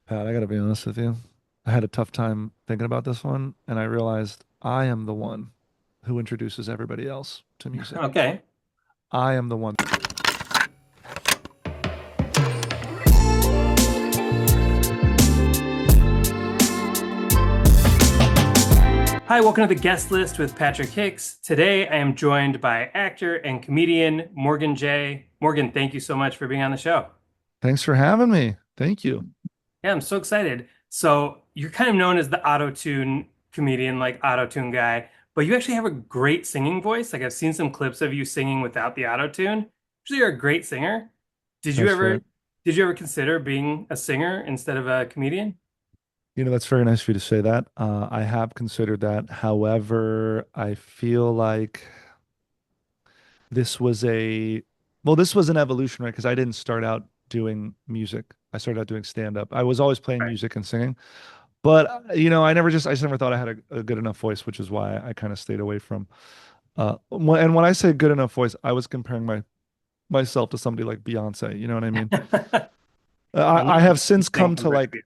Pat, I gotta be honest with you. I had a tough time thinking about this one, and I realized I am the one who introduces everybody else to music. Okay. I am the one. Hi, welcome to the guest list with Patrick Hicks. Today I am joined by actor and comedian Morgan J. Morgan, thank you so much for being on the show. Thanks for having me. Thank you. Yeah, I'm so excited. So, you're kind of known as the auto-tune comedian, like auto-tune guy, but you actually have a great singing voice. Like I've seen some clips of you singing without the auto-tune. Actually, you're a great singer. Did you That's ever fair. did you ever consider being a singer instead of a comedian? That's very nice of you to say that. I have considered that. However, I feel like this was this was an evolution, right? Because I didn't start out doing music. I started out doing stand-up. I was always playing Right. music and singing. But I just never thought I had a good enough voice, which is why I kind of stayed away from. And when I say good enough voice, I was comparing myself to somebody like Beyonce. You know what I mean? I'm I not have since saying come to convert like,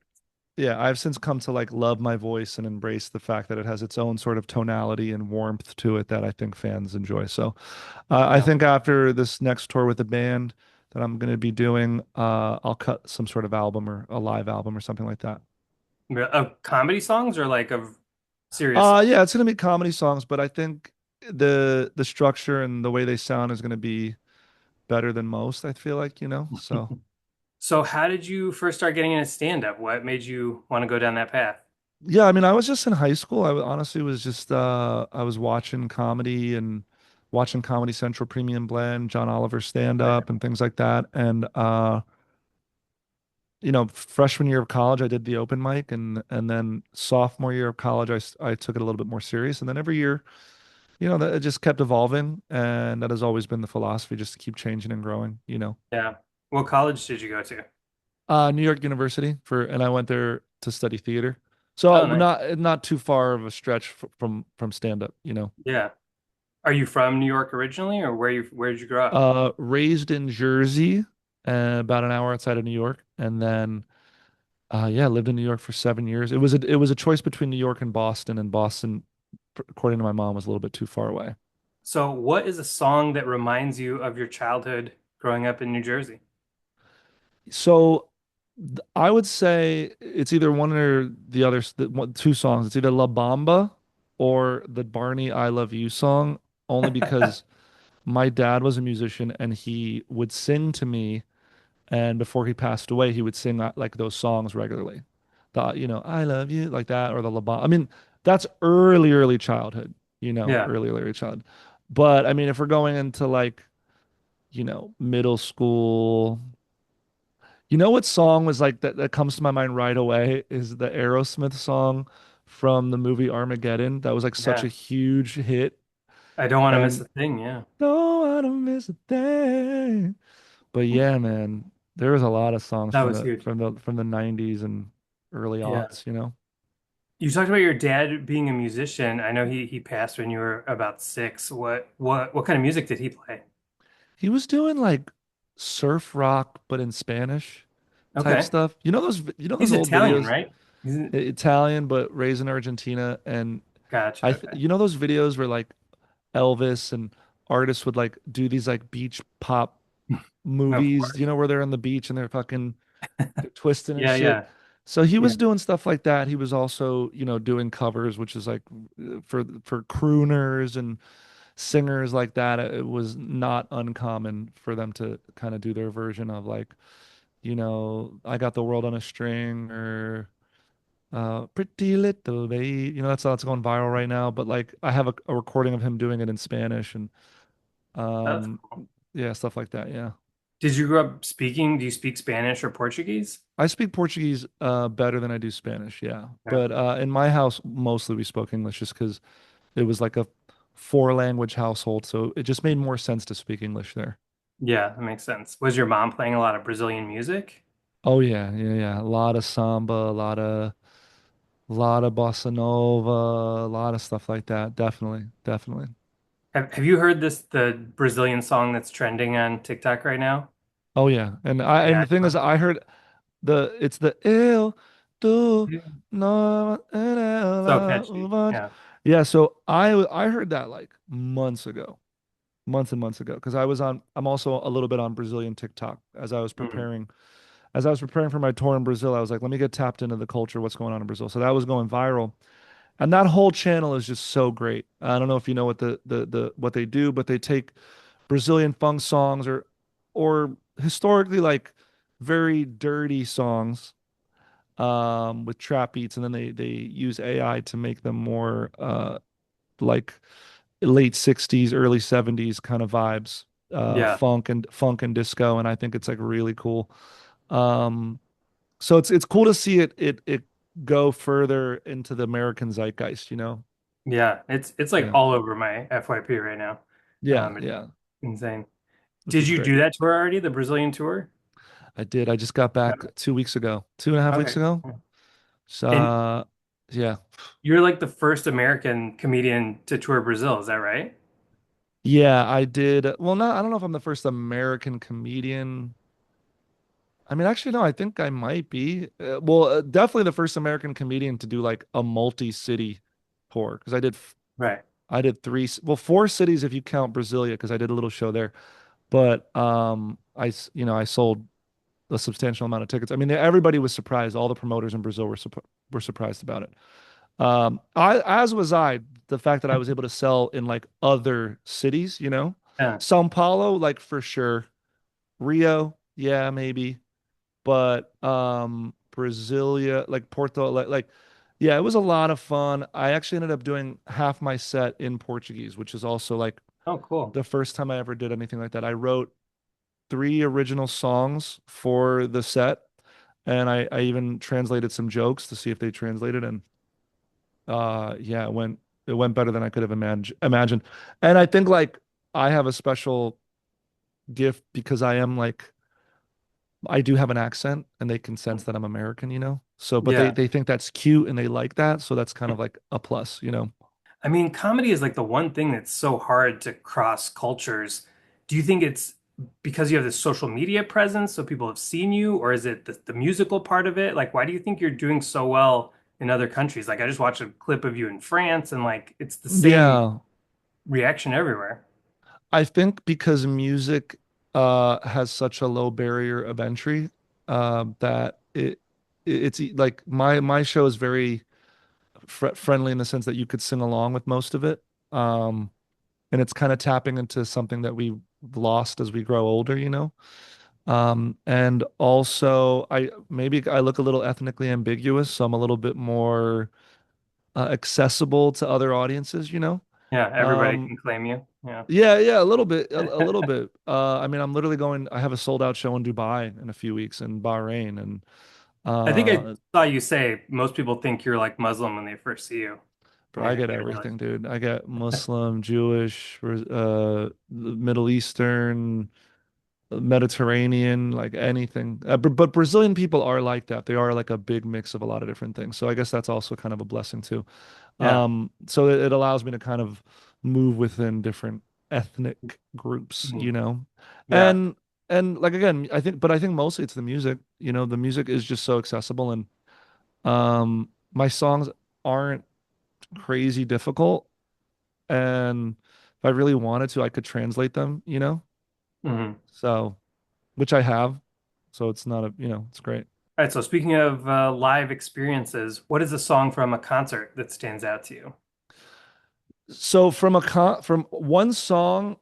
yeah, I've since come to like love my voice and embrace the fact that it has its own sort of tonality and warmth to it that I think fans enjoy. So, I Yeah. think after this next tour with the band that I'm going to be doing, I'll cut some sort of album or a live album or something like that. Of comedy songs or like of serious songs? Yeah, it's gonna be comedy songs, but I think the structure and the way they sound is gonna be better than most, I feel like, So So how did you first start getting into stand-up? What made you want to go down that path? yeah, I mean, I was just in high school. Honestly was just I was watching comedy and watching Comedy Central Premium Blend, John Oliver stand Okay. up and things like that. And freshman year of college, I did the open mic, and then sophomore year of college, I took it a little bit more serious. And then every year, that it just kept evolving, and that has always been the philosophy, just to keep changing and growing. Yeah. What college did you go to? New York University and I went there to study theater. So Oh, nice. not too far of a stretch from stand up. Yeah. Are you from New York originally, or where did you grow up? Raised in Jersey, about an hour outside of New York, and then yeah, lived in New York for 7 years. It was a choice between New York and Boston, according to my mom, was a little bit too far away. So what is a song that reminds you of your childhood growing up in New Jersey? So I would say it's either one or the other, two songs. It's either La Bamba or the Barney I Love You song, only because my dad was a musician and he would sing to me. And before he passed away, he would sing like those songs regularly. I love you, like that, or the La Bamba. I mean, that's early childhood, Yeah. early childhood. But I mean, if we're going into like, middle school, what song was like that comes to my mind right away is the Aerosmith song from the movie Armageddon. That was like such Yeah. a huge hit. I don't want to miss And a thing. Yeah. no, I don't miss a thing. But yeah, man, there was a lot of songs That from was the huge. from the from the 90s and early Yeah. aughts. You talked about your dad being a musician. I know he passed when you were about six. What kind of music did he play? He was doing like surf rock but in Spanish type Okay. stuff. You know those He's old Italian, videos, right? He's Italian but raised in Argentina, and Gotcha. I th Okay. you know those videos where like Elvis and artists would like do these like beach pop Of movies, course. where they're in the beach and they're twisting and Yeah, shit. yeah, So he yeah. was doing stuff like that. He was also, doing covers, which is like for crooners and singers like that. It was not uncommon for them to kind of do their version of like, I got the world on a string or pretty little baby. That's going viral right now. But like I have a recording of him doing it in Spanish and That's um cool. yeah, stuff like that. Yeah. Did you grow up speaking? Do you speak Spanish or Portuguese? I speak Portuguese better than I do Spanish, yeah. Yeah. But in my house, mostly we spoke English just because it was like a four language household, so it just made more sense to speak English there. Yeah, that makes sense. Was your mom playing a lot of Brazilian music? Oh yeah, yeah, yeah. A lot of samba, a lot of bossa nova, a lot of stuff like that. Definitely, definitely. Have you heard the Brazilian song that's trending on TikTok right now? Oh yeah. And the thing Yeah. is I heard it's the ill. tu Yeah. no So ela catchy. uva-" Yeah. Yeah, so I heard that like months ago, months and months ago, because I'm also a little bit on Brazilian TikTok Mhm. as I was preparing for my tour in Brazil. I was like, let me get tapped into the culture, what's going on in Brazil. So that was going viral. And that whole channel is just so great. I don't know if you know what what they do, but they take Brazilian funk songs or historically like very dirty songs with trap beats, and then they use AI to make them more like late 60s, early 70s kind of vibes, Yeah. funk and disco, and I think it's like really cool. Um so it's cool to see it go further into the American zeitgeist, you know? Yeah. It's like Yeah. all over my FYP right now. Yeah, It's yeah, insane. which Did is you great. do that tour already, the Brazilian tour? I did. I just got Yeah. back 2 weeks ago, 2.5 weeks Okay. ago. So, And yeah. you're like the first American comedian to tour Brazil, is that right? Yeah, I did. Well, I don't know if I'm the first American comedian. I mean, actually, no, I think I might be. Definitely the first American comedian to do like a multi-city tour because Right. I did four cities if you count Brasilia because I did a little show there. But I sold a substantial amount of tickets. I mean, everybody was surprised. All the promoters in Brazil were surprised about it. As was I, the fact that I was able to sell in like other cities, you know, Yeah. São Paulo, like for sure. Rio, yeah, maybe. But Brasilia, like Porto, yeah, it was a lot of fun. I actually ended up doing half my set in Portuguese, which is also like Oh, cool. the first time I ever did anything like that. I wrote three original songs for the set, and I even translated some jokes to see if they translated, and yeah, it went better than I could have imagined. And I think like I have a special gift because I do have an accent and they can sense that I'm American, you know? So, but Yeah. they think that's cute and they like that. So that's kind of like a plus, you know? I mean, comedy is like the one thing that's so hard to cross cultures. Do you think it's because you have this social media presence, so people have seen you, or is it the musical part of it? Like, why do you think you're doing so well in other countries? Like, I just watched a clip of you in France, and like, it's the same Yeah. reaction everywhere. I think because music has such a low barrier of entry, that like my show is very friendly in the sense that you could sing along with most of it. Um, and it's kind of tapping into something that we lost as we grow older, you know? And also maybe I look a little ethnically ambiguous, so I'm a little bit more accessible to other audiences, you know? Yeah, everybody Um, can claim you. Yeah. yeah, yeah, a little bit, a little bit. I mean, I'm literally I have a sold out show in Dubai in a few weeks in Bahrain, and I think I uh, saw you say most people think you're like Muslim when they first see you. bro, I Yeah, get I didn't realize. everything, dude. I get Muslim, Jewish, Middle Eastern, Mediterranean, like anything. But Brazilian people are like that. They are like a big mix of a lot of different things. So I guess that's also kind of a blessing too. Yeah. So it allows me to kind of move within different ethnic groups, you Mhm. know. Yeah. And like again, I think mostly it's the music. You know, the music is just so accessible and my songs aren't crazy difficult. And if I really wanted to, I could translate them, you know? Mhm. So which I have. So it's not a, you know, it's great. All right, so speaking of live experiences, what is a song from a concert that stands out to you? So from one song,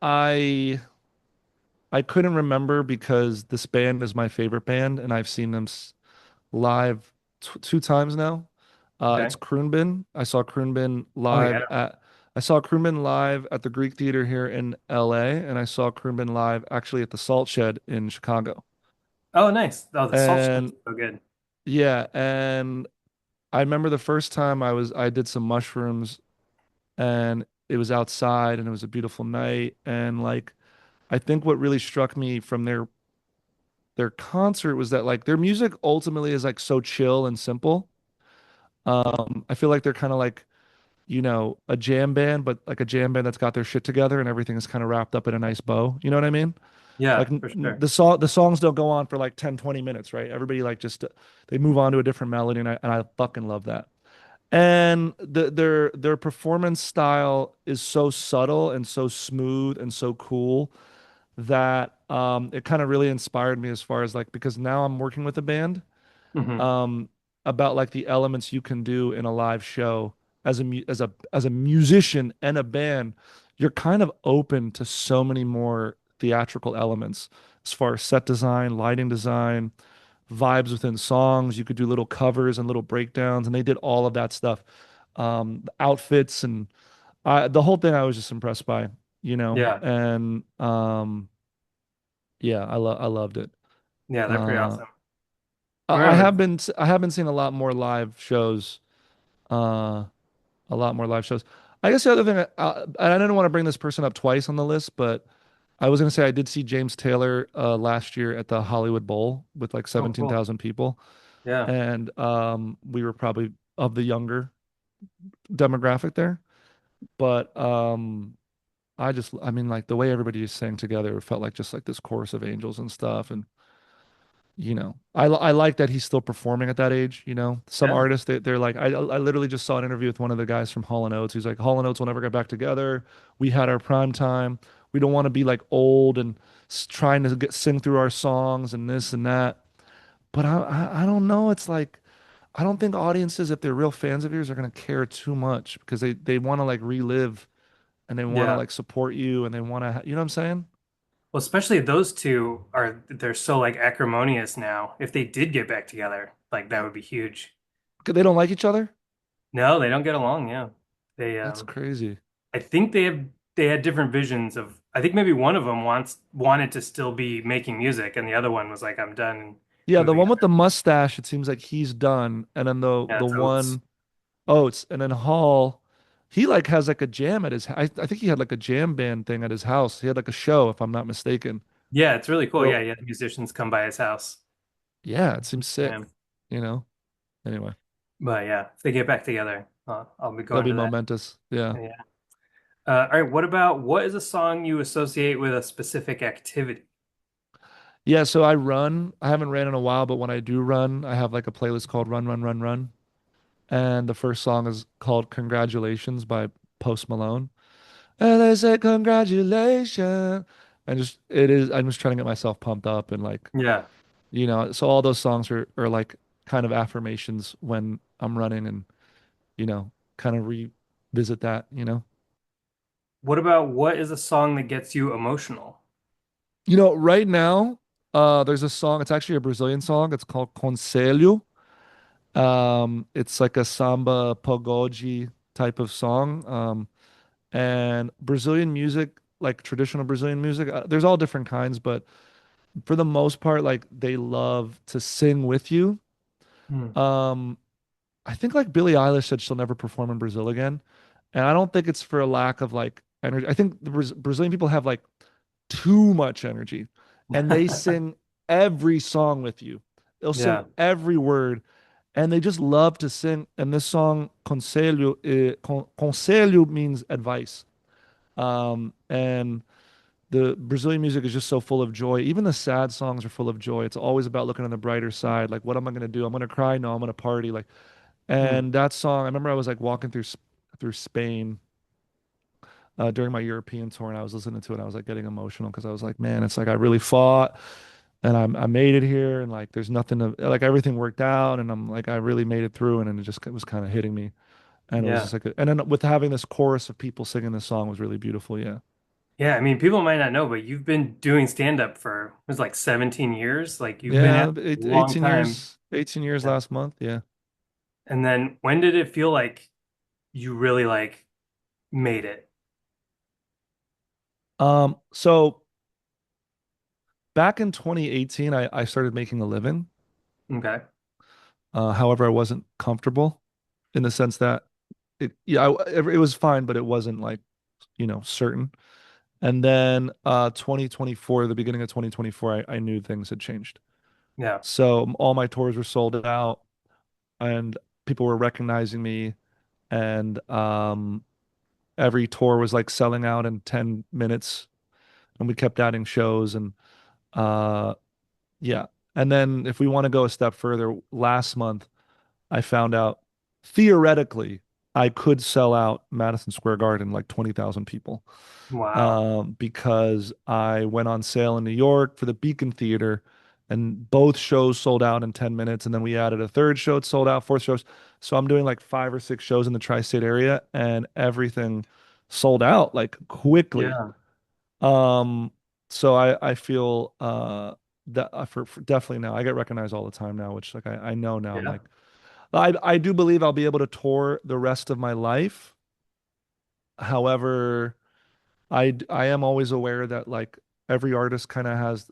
I I couldn't remember because this band is my favorite band and I've seen them live t two times now. Okay. It's Kroonbin. Oh yeah. I saw Kroonbin live at the Greek Theater here in LA, and I saw Kroonbin live actually at the Salt Shed in Chicago. Oh nice. Oh, the salt shed is And so good. yeah, and I remember the first time I did some mushrooms and it was outside and it was a beautiful night and like I think what really struck me from their concert was that like their music ultimately is like so chill and simple. I feel like they're kind of like, you know, a jam band, but like a jam band that's got their shit together and everything is kind of wrapped up in a nice bow. You know what I mean? Yeah, Like for sure. the songs don't go on for like 10, 20 minutes, right? Everybody like just they move on to a different melody, and I fucking love that. And their performance style is so subtle and so smooth and so cool that it kind of really inspired me as far as like because now I'm working with a band Hmm. um, about like the elements you can do in a live show as as a musician and a band. You're kind of open to so many more theatrical elements as far as set design, lighting design, vibes within songs. You could do little covers and little breakdowns, and they did all of that stuff. The outfits and the whole thing I was just impressed by, Yeah. and yeah, I loved it. Yeah, they're pretty Uh, awesome. I remember. I have been seeing a lot more live shows, uh, a lot more live shows. I guess the other thing, I didn't want to bring this person up twice on the list, but I was gonna say I did see James Taylor last year at the Hollywood Bowl with like Oh, cool. 17,000 people, Yeah. and we were probably of the younger demographic there, but I mean, like the way everybody sang together felt like just like this chorus of angels and stuff, and I like that he's still performing at that age. Some Yeah. artists they're like I literally just saw an interview with one of the guys from Hall and Oates. He's like Hall and Oates will never get back together. We had our prime time. We don't want to be like old and trying to sing through our songs and this and that. But I don't know. It's like I don't think audiences, if they're real fans of yours, are gonna care too much because they want to like relive and they want to Yeah. like support you and they want to, you know what I'm saying? Well, especially those two they're so like acrimonious now. If they did get back together, like that would be huge. 'Cause they don't like each other. No, they don't get along. Yeah. They That's crazy. I think they had different visions of I think maybe one of them wanted to still be making music and the other one was like I'm done Yeah, the moving one with on. the mustache, it seems like he's done. And then Yeah, the it's Oates. one Oates, and then Hall, he like has like a jam at his I think he had like a jam band thing at his house. He had like a show, if I'm not mistaken. Yeah, it's really cool. Yeah, So yeah, the musicians come by his house. yeah, it seems Yeah. sick, you know. Anyway, But yeah, if they get back together, I'll be that'd going be to that. momentous. Yeah. Yeah. All right, what is a song you associate with a specific activity? Yeah, so I run. I haven't ran in a while, but when I do run, I have like a playlist called Run, Run, Run, Run. And the first song is called Congratulations by Post Malone. And they say congratulations. And just it is I'm just trying to get myself pumped up and like, Yeah. so all those songs are like kind of affirmations when I'm running and, kind of revisit that. What is a song that gets you emotional? Right now, there's a song, it's actually a Brazilian song. It's called Conselho. It's like a samba pagode type of song. And Brazilian music, like traditional Brazilian music, there's all different kinds, but for the most part, like they love to sing with you. Hmm. Um, I think like Billie Eilish said she'll never perform in Brazil again, and I don't think it's for a lack of like energy. I think the Brazilian people have like too much energy, and they sing every song with you. They'll sing Yeah. every word, and they just love to sing. And this song, Conselho, Conselho means advice. And the Brazilian music is just so full of joy. Even the sad songs are full of joy. It's always about looking on the brighter side. Like, what am I going to do? I'm going to cry? No, I'm going to party. Like, Hmm. and that song, I remember I was like walking through Spain during my European tour, and I was listening to it. And I was like getting emotional because I was like, man, it's like I really fought, and I made it here, and like there's nothing to like everything worked out, and I'm like I really made it through, and then it was kind of hitting me, and it was Yeah. just like, and then with having this chorus of people singing this song was really beautiful. Yeah. Yeah, I mean, people might not know, but you've been doing stand-up for it was like 17 years. Like you've been at Yeah, it a long time. 18 years Yeah. last month. Yeah. And then when did it feel like you really like made it? So back in 2018, I started making a living. Okay. However, I wasn't comfortable in the sense that yeah, it was fine, but it wasn't like, certain. And then 2024, the beginning of 2024, I knew things had changed. Yeah. So all my tours were sold out and people were recognizing me, and every tour was like selling out in 10 minutes, and we kept adding shows. Uh, yeah. And then if we want to go a step further, last month I found out theoretically I could sell out Madison Square Garden like 20,000 people. Wow. Because I went on sale in New York for the Beacon Theater, and both shows sold out in 10 minutes. And then we added a third show, it sold out, fourth shows. So I'm doing like 5 or 6 shows in the tri-state area, and everything sold out like quickly. Yeah. Um, so I feel that for definitely now I get recognized all the time now, which like I know now. I'm Yeah. like I do believe I'll be able to tour the rest of my life. However, I am always aware that like every artist kind of has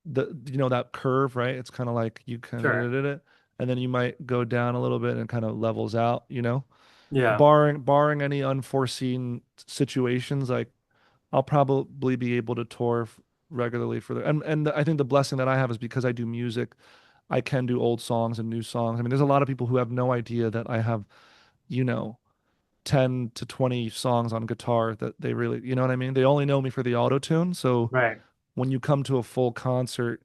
that curve, right? It's kind of like you kind Sure. of and then you might go down a little bit and kind of levels out. Yeah. Barring any unforeseen situations, like I'll probably be able to tour regularly for and I think the blessing that I have is because I do music, I can do old songs and new songs. I mean, there's a lot of people who have no idea that I have, you know, 10 to 20 songs on guitar that they really, you know what I mean? They only know me for the auto tune. So Right. when you come to a full concert,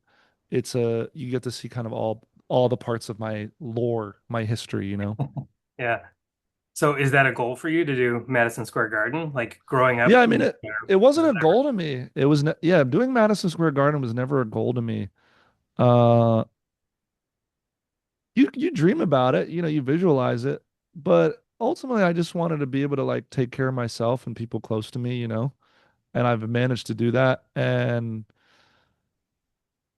you get to see kind of all the parts of my lore, my history. Yeah. So is that a goal for you to do Madison Square Garden? Like growing Yeah, up, I mean it was wasn't it a ever? goal to me. It was ne yeah, doing Madison Square Garden was never a goal to me. Uh you dream about it, you visualize it, but ultimately I just wanted to be able to like take care of myself and people close to me. And I've managed to do that. And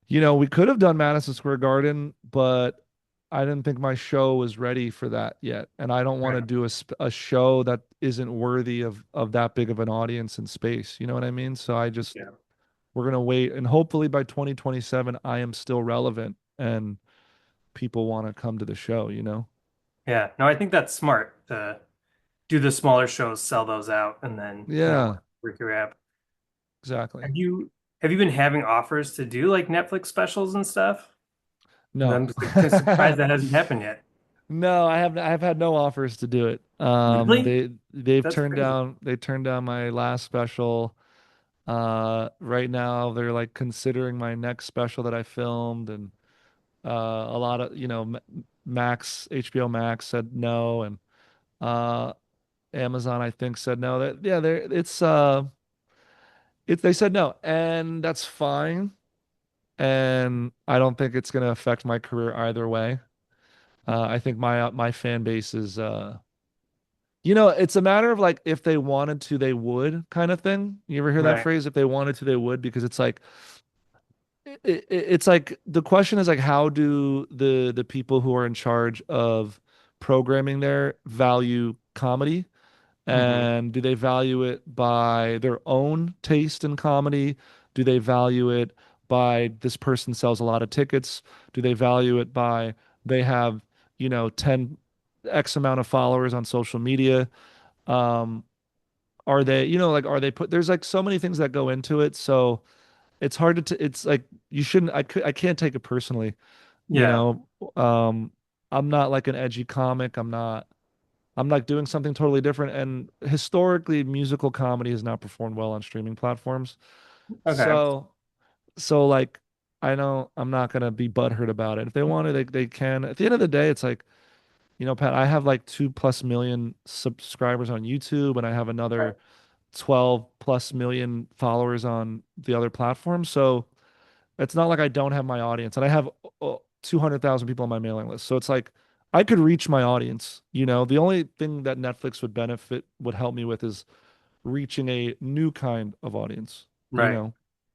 we could have done Madison Square Garden, but I didn't think my show was ready for that yet. And I don't want to Right. do a show that isn't worthy of that big of an audience and space. You know what I mean? So Yeah. we're gonna wait, and hopefully by 2027, I am still relevant and people want to come to the show. Yeah. No, I think that's smart to do the smaller shows, sell those out, and then Yeah, work your app. exactly. Have you have you been having offers to do like Netflix specials and stuff? No. I'm just kind of surprised that hasn't happened yet. No, I've had no offers to do it. Really? That's crazy. They turned down my last special. Right now they're like considering my next special that I filmed, and a lot of, Max, HBO Max said no, and uh Amazon I think said no. That yeah, they said no, and that's fine. And I don't think it's going to affect my career either way. I think my fan base is it's a matter of like if they wanted to, they would kind of thing. You ever hear that Right. phrase? If they wanted to, they would, because it's like it's like the question is like how do the people who are in charge of programming there value comedy, Hmm. and do they value it by their own taste in comedy? Do they value it by this person sells a lot of tickets? Do they value it by they have 10 X amount of followers on social media? um are they, like, are they there's like so many things that go into it, so it's hard it's like you shouldn't I can't take it personally, you Yeah. know. I'm not like an edgy comic. I'm like doing something totally different, and historically musical comedy has not performed well on streaming platforms. Okay. So like I know I'm not gonna be butthurt about it. If they want to, they can. At the end of the day, it's like, Pat, I have like 2+ million subscribers on YouTube, and I have Right. another 12+ million followers on the other platforms. So it's not like I don't have my audience, and I have 200,000 people on my mailing list. So it's like I could reach my audience. The only thing that Netflix would help me with is reaching a new kind of audience, you Right. know.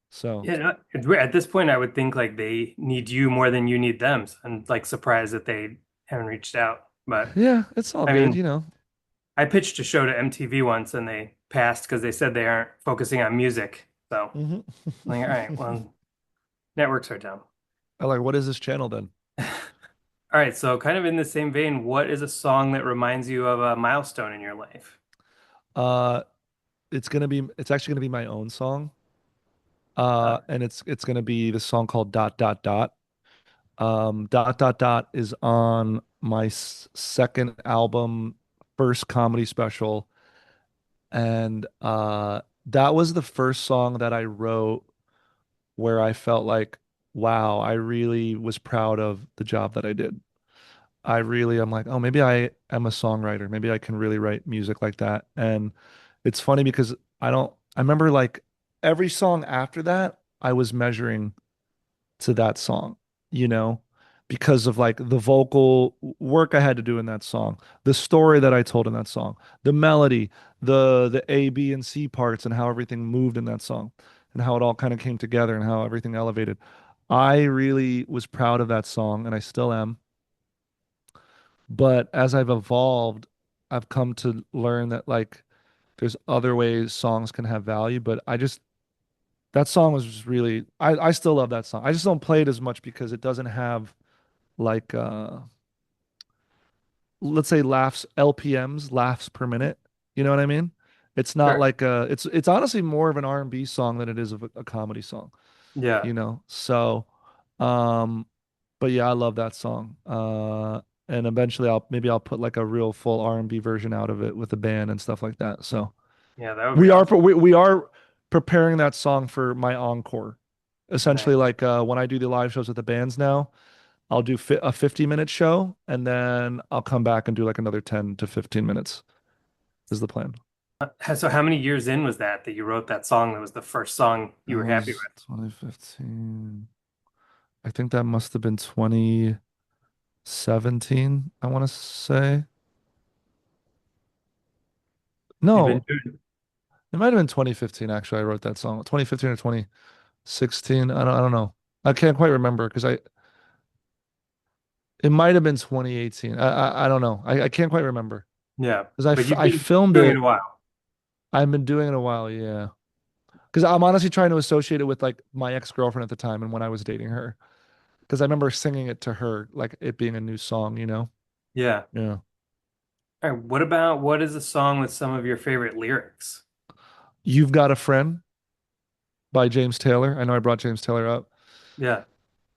So Yeah, at this point, I would think like they need you more than you need them. So I'm like surprised that they haven't reached out. But yeah, it's all I good, mean, I pitched a show to MTV once and they passed because they said they aren't focusing on music. So hmm I'm like, all right, well, networks are down. I like, what is this channel then? All right, so kind of in the same vein, what is a song that reminds you of a milestone in your life? Uh, it's actually gonna be my own song. Uh, And it's gonna be the song called Dot Dot Dot. Dot Dot Dot is on my second album, first comedy special, and that was the first song that I wrote where I felt like, wow, I really was proud of the job that I did. I really am like, oh, maybe I am a songwriter. Maybe I can really write music like that. And it's funny because I remember like every song after that, I was measuring to that song, you know, because of like the vocal work I had to do in that song, the story that I told in that song, the melody, the A, B, and C parts, and how everything moved in that song, and how it all kind of came together and how everything elevated. I really was proud of that song, and I still am. But as I've evolved, I've come to learn that like there's other ways songs can have value, but I just that song was just really I still love that song. I just don't play it as much because it doesn't have like let's say laughs LPMs, laughs per minute. You know what I mean? It's not Sure. like it's honestly more of an R&B song than it is of a comedy song, Yeah. you know? So um but yeah, I love that song. And eventually I'll put like a real full R&B version out of it with a band and stuff like that. So Yeah, that would be awesome. we are preparing that song for my encore. Essentially, Nice. like when I do the live shows with the bands now, I'll do a 50-minute show and then I'll come back and do like another 10 to 15 minutes is the plan. So how many years in was that you wrote that song that was the first song you That were happy was 2015. I think that must have been 2017, I want to say. with? You've been No, doing, it might have been 2015 actually. I wrote that song. 2015 or 2016. I don't know. I can't quite remember because I it might have been 2018. I don't know. I can't quite remember yeah, because but you've I been filmed doing it a it. while. I've been doing it a while, yeah. Because I'm honestly trying to associate it with like my ex-girlfriend at the time and when I was dating her. Because I remember singing it to her, like it being a new song, you know? Yeah. Yeah. All right, what about what is a song with some of your favorite lyrics? You've Got a Friend by James Taylor. I know I brought James Taylor up. Yeah.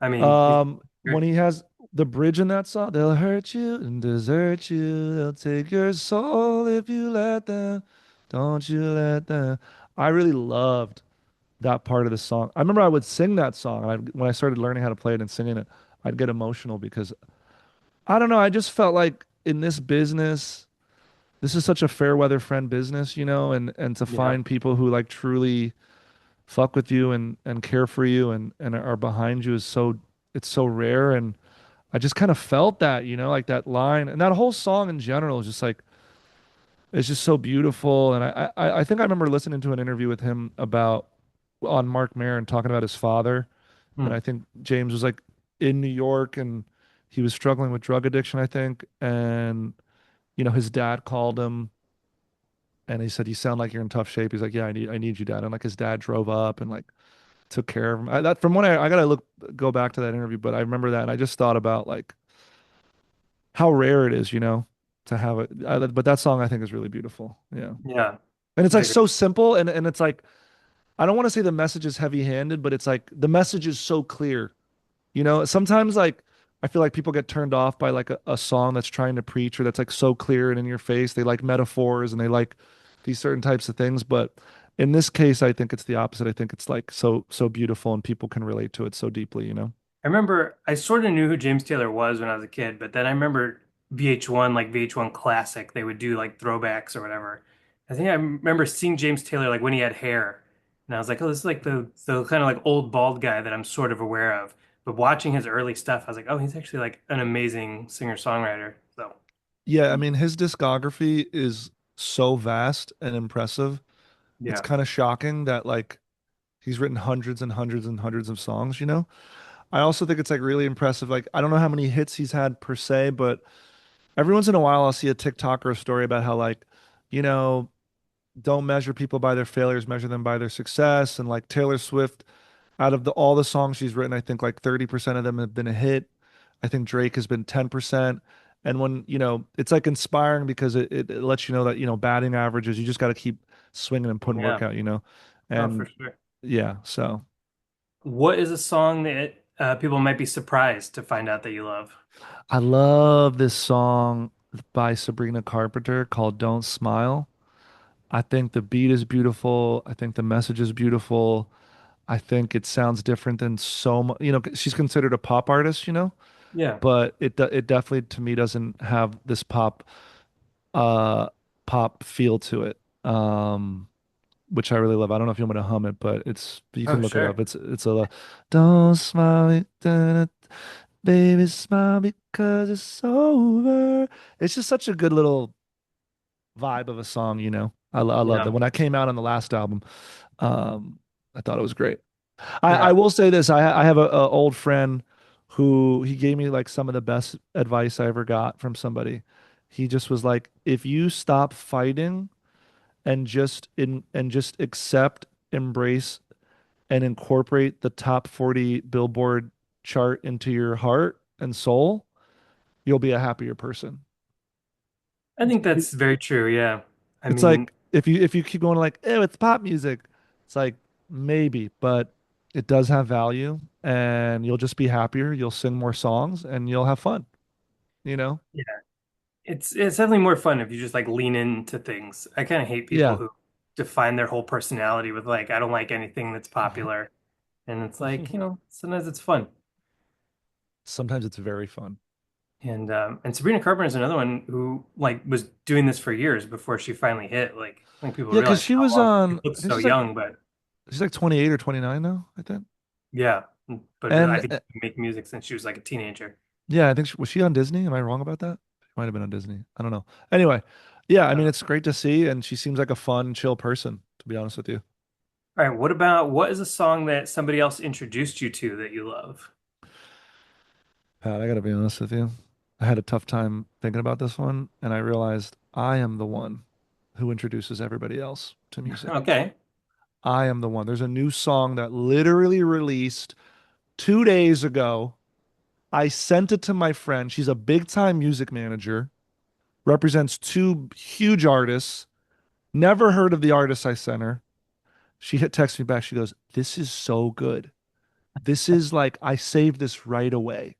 I mean, he's When great. he has the bridge in that song, they'll hurt you and desert you. They'll take your soul if you let them. Don't you let them. I really loved that part of the song. I remember I would sing that song, and when I started learning how to play it and singing it, I'd get emotional because I don't know. I just felt like in this business, this is such a fair weather friend business, you know, and to Yeah. find people who like truly fuck with you and care for you and are behind you is so it's so rare. And I just kind of felt that, you know, like that line and that whole song in general is just like it's just so beautiful. And I think I remember listening to an interview with him about on Mark Maron talking about his father. And Hmm. I think James was like in New York and he was struggling with drug addiction, I think. And, you know, his dad called him and he said, "You sound like you're in tough shape." He's like, "Yeah, I need you, dad." And like his dad drove up and like took care of him. That from when I gotta go back to that interview, but I remember that and I just thought about like how rare it is, you know, to have it. But that song I think is really beautiful. Yeah. Yeah. And it's I like agree. so simple and it's like I don't want to say the message is heavy-handed, but it's like the message is so clear. You know, sometimes like I feel like people get turned off by like a song that's trying to preach or that's like so clear and in your face. They like metaphors and they like these certain types of things. But in this case, I think it's the opposite. I think it's like so beautiful and people can relate to it so deeply, you know? I remember I sort of knew who James Taylor was when I was a kid, but then I remember VH1, like VH1 Classic, they would do like throwbacks or whatever. I think I remember seeing James Taylor like when he had hair, and I was like, oh, this is like the kind of like old bald guy that I'm sort of aware of. But watching his early stuff, I was like, oh, he's actually like an amazing singer-songwriter. So Yeah, I mean his discography is so vast and impressive. It's yeah, kind of shocking that like he's written hundreds and hundreds and hundreds of songs, you know? I also think it's like really impressive. Like I don't know how many hits he's had per se, but every once in a while I'll see a TikTok or a story about how like, you know, don't measure people by their failures, measure them by their success. And like Taylor Swift, out of all the songs she's written, I think like 30% of them have been a hit. I think Drake has been 10%. And when, you know, it's like inspiring because it lets you know that, you know, batting averages, you just got to keep swinging and putting work yeah, out, you know? oh, for And sure. yeah, so What is a song that people might be surprised to find out that you love? I love this song by Sabrina Carpenter called Don't Smile. I think the beat is beautiful. I think the message is beautiful. I think it sounds different than so much. She's considered a pop artist, Yeah. but it definitely to me doesn't have this uh pop feel to it. Which I really love. I don't know if you want me to hum it, but you Oh, can look it up. sure. It's a don't smile, baby, smile because it's over. It's just such a good little vibe of a song, I love that. Yeah. When I came out on the last album, um, I thought it was great. I Yeah. will say this. I have a old friend who he gave me like some of the best advice I ever got from somebody. He just was like, if you stop fighting and just accept, embrace, and incorporate the top 40 Billboard chart into your heart and soul, you'll be a happier person. I think that's very true. Yeah. I It's mean, like if you keep going like, oh, it's pop music, it's like maybe, but it does have value and you'll just be happier. You'll sing more songs and you'll have fun, you know? yeah, it's definitely more fun if you just like lean into things. I kind of hate people Yeah. who define their whole personality with like, I don't like anything that's popular. And it's like, sometimes it's fun. Sometimes it's very fun. And Sabrina Carpenter is another one who like was doing this for years before she finally hit. Like, I think people Yeah, because realize she how was long she on, looks I think so young, but she's like 28 or 29 now, I think. yeah. But I And think she make music since she was like a teenager. yeah, I think was she on Disney? Am I wrong about that? She might have been on Disney. I don't know. Anyway, yeah, I I don't mean, know. it's great to see, and she seems like a fun, chill person, to be honest with you. All right, what is a song that somebody else introduced you to that you love? Pat, I gotta be honest with you. I had a tough time thinking about this one, and I realized I am the one who introduces everybody else to music. Okay. I am the one. There's a new song that literally released 2 days ago. I sent it to my friend. She's a big time music manager, represents two huge artists. Never heard of the artist I sent her. She hit text me back. She goes, "This is so good. This is like I saved this right away."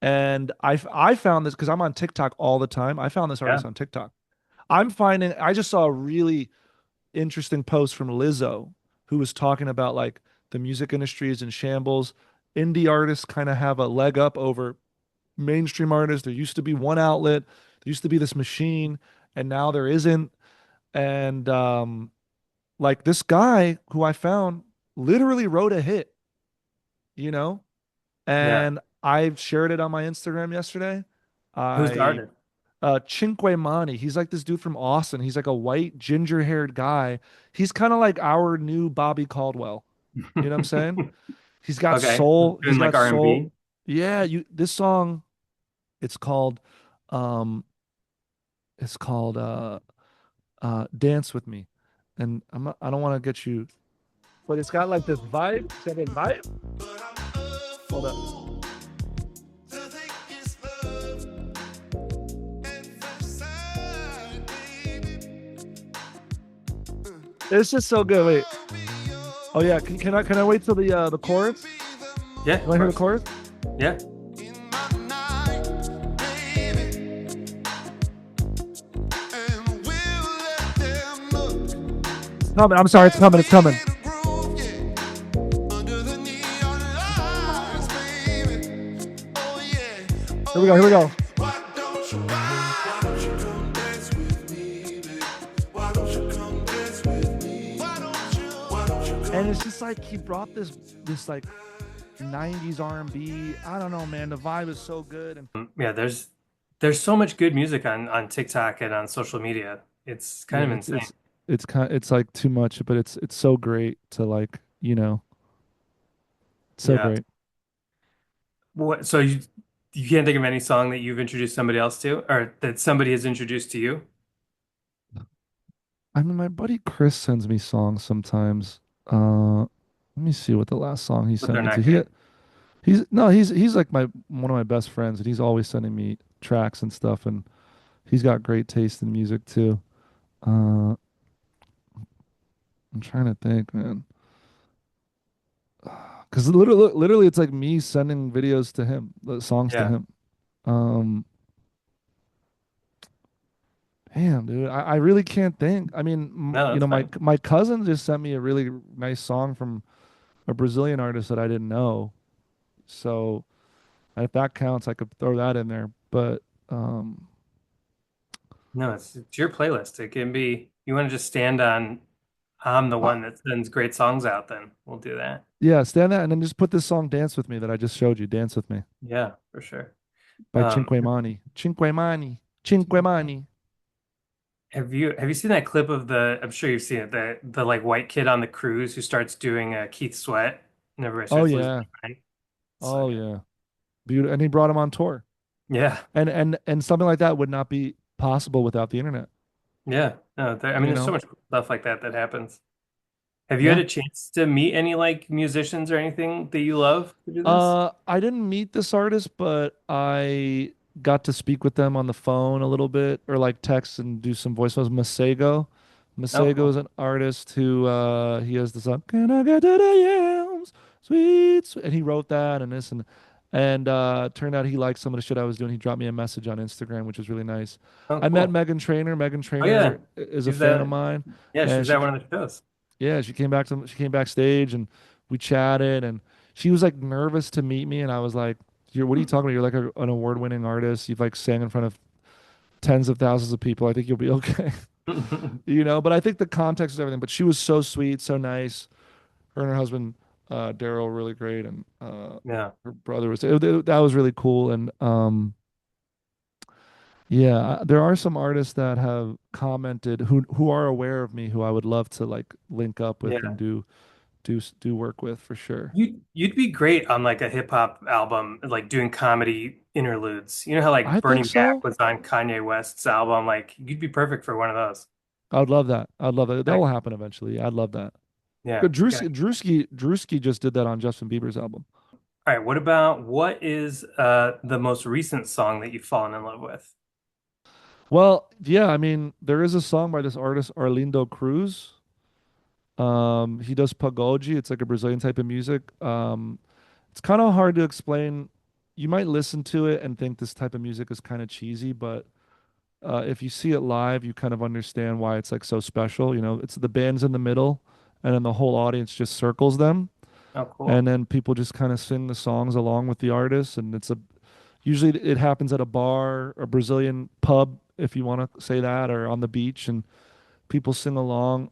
And I found this because I'm on TikTok all the time. I found this Yeah. artist on TikTok. I just saw a really interesting post from Lizzo who was talking about like the music industry is in shambles. Indie artists kind of have a leg up over mainstream artists. There used to be one outlet, there used to be this machine, and now there isn't. And like this guy who I found literally wrote a hit, you know, Yeah. and I've shared it on my Instagram yesterday. Who's the I artist? Cinque Mani. He's like this dude from Austin. He's like a white, ginger-haired guy. He's kind of like our new Bobby Caldwell. You know what I'm saying? He's got Okay. soul. He's Doing like got soul. R&B. Yeah, this song, it's called um it's called Dance with Me. And I don't want to get you, but it's got like this vibe. It's got a vibe. Hold up. It's just so good. Wait. Oh yeah, can I wait till the chorus? Yeah, You of want to hear the course. chorus? Yeah. It's coming. I'm sorry, it's coming. It's coming. Here we go. Here we go. And it's just like he brought this like 90s R&B. I don't know, man. The vibe is so good. And Yeah, there's so much good music on TikTok and on social media. It's kind yeah, of it's insane. it's it's kind it's like too much, but it's so great to like, so Yeah. great. So you can't think of any song that you've introduced somebody else to or that somebody has introduced to you? I mean, my buddy Chris sends me songs sometimes. Let me see what the last song he But sent they're me to. not good. He's like my one of my best friends, and he's always sending me tracks and stuff, and he's got great taste in music too. Uh, I'm trying to think, man, because literally, it's like me sending videos to him, the songs to Yeah. him. Um, Damn, dude, I really can't think. I mean, No, that's my fine. my cousin just sent me a really nice song from a Brazilian artist that I didn't know. So if that counts, I could throw that in there. But um, No, it's your playlist. It can be, you want to just stand on, I'm the I, one that sends great songs out, then we'll do that. yeah, stand that and then just put this song "Dance with Me" that I just showed you. "Dance with Me" Yeah, for sure. by Um, Cinque Mani. Cinque Mani. Cinque Mani. have you seen that clip of the, I'm sure you've seen it, the like white kid on the cruise who starts doing Keith Sweat and everybody Oh starts losing yeah. their mind? So Oh good. yeah. Beautiful. And he brought him on tour. Yeah. And something like that would not be possible without the internet. Yeah. No, I mean, You there's so know? much cool stuff like that that happens. Have you had Yeah. a chance to meet any like musicians or anything that you love to do this? I didn't meet this artist, but I got to speak with them on the phone a little bit, or like text and do some voicemails. Masego. Oh, Masego is cool. an artist who he has the song "Can I get to the yams, sweet, sweet," and he wrote that and this and turned out he liked some of the shit I was doing. He dropped me a message on Instagram, which was really nice. Oh, I met cool. Megan Trainor. Megan Oh yeah. Trainor is a She's fan of that. mine, Yeah, and she's at one of the shows. yeah, she came backstage and we chatted and she was like nervous to meet me and I was like, what are you talking about? You're like an award-winning artist. You've like sang in front of tens of thousands of people. I think you'll be okay." But I think the context is everything. But she was so sweet, so nice. Her and her husband, Daryl, really great, and Yeah. her brother that was really cool. And yeah, there are some artists that have commented who are aware of me who I would love to like link up with and Yeah. do work with for sure. You'd be great on like a hip hop album, like doing comedy interludes. You know how I like Bernie think Mac so. was on Kanye West's album? Like you'd be perfect for one of those. I would love that. I'd love that. That will Like, happen eventually. I'd love that. yeah. But Okay. Drewski just did that on Justin Bieber's album. All right. What is the most recent song that you've fallen in love with? Well, yeah, I mean, there is a song by this artist Arlindo Cruz. He does pagode. It's like a Brazilian type of music. It's kind of hard to explain. You might listen to it and think this type of music is kind of cheesy, but if you see it live, you kind of understand why it's like so special. It's the band's in the middle, and then the whole audience just circles them, Oh, and cool. then people just kind of sing the songs along with the artist, and usually it happens at a bar, a Brazilian pub, if you want to say that, or on the beach, and people sing along.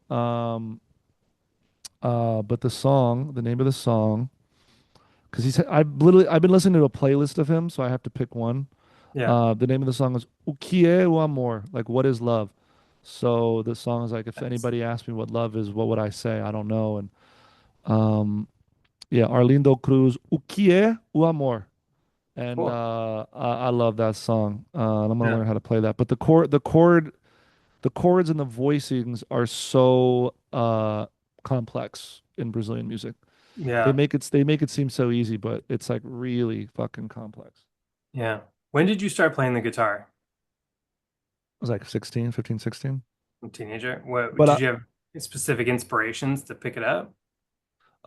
But the name of the song, because I've been listening to a playlist of him, so I have to pick one. Yeah. The name of the song is "O que é o amor?" Like, what is love? So the song is like, if Nice. anybody asked me what love is, what would I say? I don't know. And um, yeah, Arlindo Cruz, "O que é o amor?" And Cool. I love that song. And I'm gonna Yeah. learn how to play that. But the chords and the voicings are so complex in Brazilian music. Yeah. They make it seem so easy, but it's like really fucking complex. Yeah. When did you start playing the guitar? I was like 16, 15, 16. A teenager? What But did you have specific inspirations to pick it up?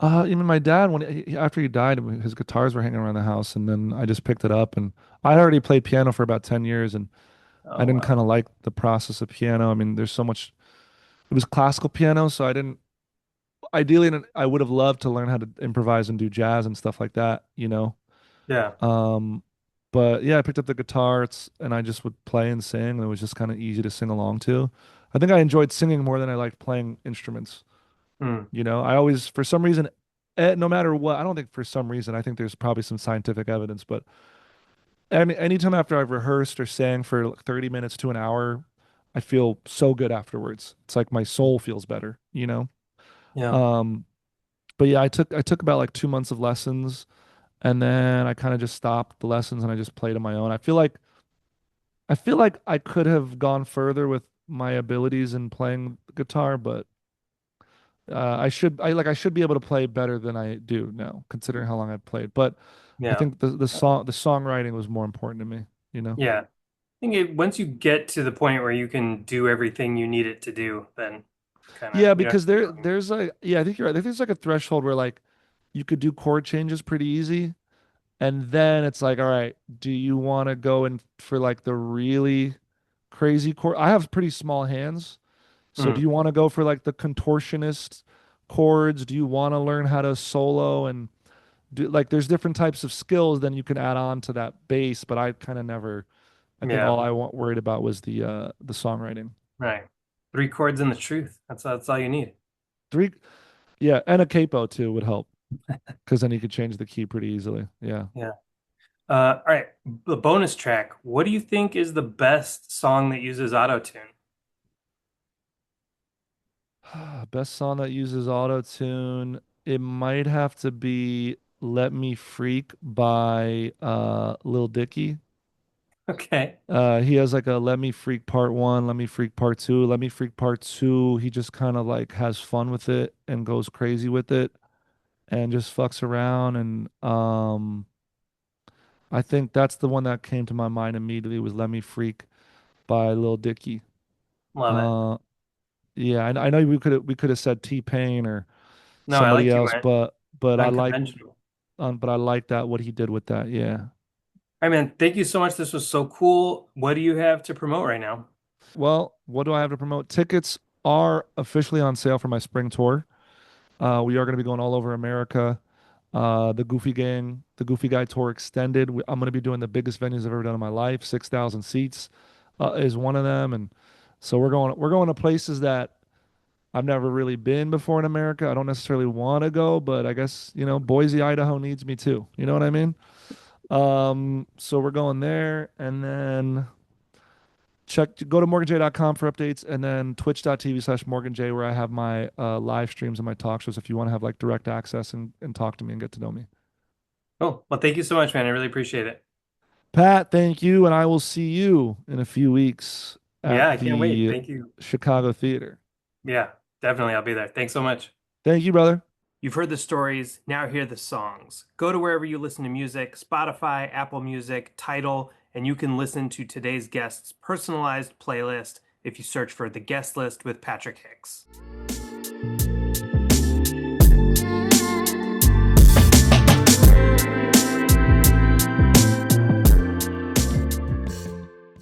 even my dad, after he died, his guitars were hanging around the house, and then I just picked it up, and I already played piano for about 10 years, and I Oh didn't wow. kind of like the process of piano. I mean, there's so much. It was classical piano, so I didn't. Ideally, I would have loved to learn how to improvise and do jazz and stuff like that. Yeah. Um, but yeah, I picked up the guitar, and I just would play and sing, and it was just kind of easy to sing along to. I think I enjoyed singing more than I liked playing instruments. Hmm. I always, for some reason, no matter what, I don't think for some reason, I think there's probably some scientific evidence, but anytime after I've rehearsed or sang for like 30 minutes to an hour, I feel so good afterwards. It's like my soul feels better. Yeah. Um, but yeah, I took about like 2 months of lessons and then I kind of just stopped the lessons and I just played on my own. I feel like I could have gone further with my abilities in playing guitar, but I should be able to play better than I do now, considering how long I've played. But I Yeah. think the songwriting was more important to me. Yeah. I think once you get to the point where you can do everything you need it to do, then kind of Yeah, you don't. because there's like yeah, I think you're right. I think there's like a threshold where like you could do chord changes pretty easy, and then it's like, all right, do you want to go in for like the really crazy chord? I have pretty small hands, so do Mm. you want to go for like the contortionist chords? Do you want to learn how to solo and do like there's different types of skills then you can add on to that bass, but I kind of never I think Yeah, all I worried about was the songwriting. right. Three chords and the truth. That's all you need. Three yeah, and a capo too would help because then you could change the key pretty easily. Yeah. Yeah. All right. The bonus track. What do you think is the best song that uses auto tune? Best song that uses auto tune. It might have to be Let Me Freak by Lil Dicky. Okay. He has like a Let Me Freak Part 1, Let Me Freak Part 2, Let Me Freak Part 2. He just kind of like has fun with it and goes crazy with it and just fucks around and I think that's the one that came to my mind immediately was Let Me Freak by Lil Dicky. Love it. Uh yeah, I know we could have said T-Pain or No, I somebody like you else, went but I like unconventional. but I like that what he did with that. Yeah. All right, man. Thank you so much. This was so cool. What do you have to promote right now? Well, what do I have to promote? Tickets are officially on sale for my spring tour. We are going to be going all over America. The Goofy Gang, the Goofy Guy Tour extended. I'm going to be doing the biggest venues I've ever done in my life. 6,000 seats is one of them, and so we're going to places that I've never really been before in America. I don't necessarily want to go, but I guess Boise, Idaho needs me too. You know what I mean? So we're going there, and then go to morganj.com for updates and then twitch.tv/morganj where I have my live streams and my talk shows if you want to have like direct access and talk to me and get to know me. Oh, well, thank you so much, man. I really appreciate it. Pat, thank you, and I will see you in a few weeks Yeah, I at can't wait. the Thank you. Chicago Theater. Yeah, definitely. I'll be there. Thanks so much. Thank you, brother. You've heard the stories, now hear the songs. Go to wherever you listen to music, Spotify, Apple Music, Tidal, and you can listen to today's guest's personalized playlist if you search for The Guest List with Patrick Hicks.